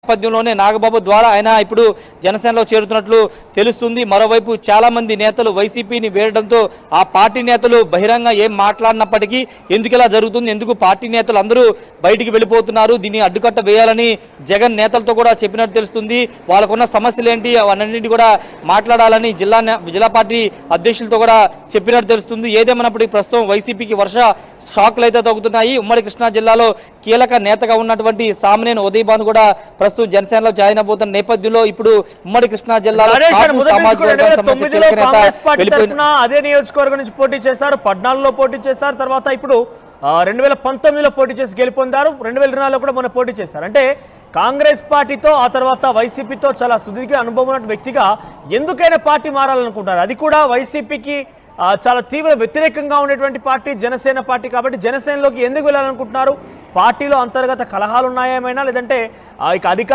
నేపథ్యంలోనే నాగబాబు ద్వారా ఆయన ఇప్పుడు జనసేనలో చేరుతున్నట్లు తెలుస్తుంది. మరోవైపు చాలా మంది నేతలు వైసీపీని వేయడంతో ఆ పార్టీ నేతలు బహిరంగ ఏం మాట్లాడినప్పటికీ ఎందుకు ఇలా జరుగుతుంది, ఎందుకు పార్టీ నేతలు అందరూ బయటికి వెళ్ళిపోతున్నారు, దీన్ని అడ్డుకట్ట వేయాలని జగన్ నేతలతో కూడా చెప్పినట్టు తెలుస్తుంది. వాళ్ళకున్న సమస్యలు ఏంటి అవన్నింటి కూడా మాట్లాడాలని జిల్లా పార్టీ అధ్యక్షులతో కూడా చెప్పినట్టు తెలుస్తుంది. ఏదేమన్నప్పటికీ ప్రస్తుతం వైసీపీకి వర్ష షాక్లు అయితే తగ్గుతున్నాయి. ఉమ్మడి కృష్ణా జిల్లాలో కీలక నేతగా ఉన్నటువంటి సామినేని ఉదయ్ భాను కూడా ప్రస్తుతం జనసేనలో జాయిన్ అవబోతున్న నేపథ్యంలో ఇప్పుడు ఉమ్మడి కృష్ణా జిల్లాలో అదే నియోజకవర్గం నుంచి పోటీ చేశారు, 14లో పోటీ చేశారు, తర్వాత ఇప్పుడు 2019లో పోటీ చేసి గెలుపొందారు, 2024లో కూడా మొన్న పోటీ చేశారు. అంటే కాంగ్రెస్ పార్టీతో ఆ తర్వాత వైసీపీతో చాలా సుదీర్ఘ అనుభవం ఉన్న వ్యక్తిగా ఎందుకైనా పార్టీ మారాలనుకుంటారు. అది కూడా వైసీపీకి చాలా తీవ్ర వ్యతిరేకంగా ఉండేటువంటి పార్టీ జనసేన పార్టీ. కాబట్టి జనసేనలోకి ఎందుకు వెళ్ళాలనుకుంటున్నారు? పార్టీలో అంతర్గత కలహాలు ఉన్నాయేమైనా, లేదంటే ఇక అధికార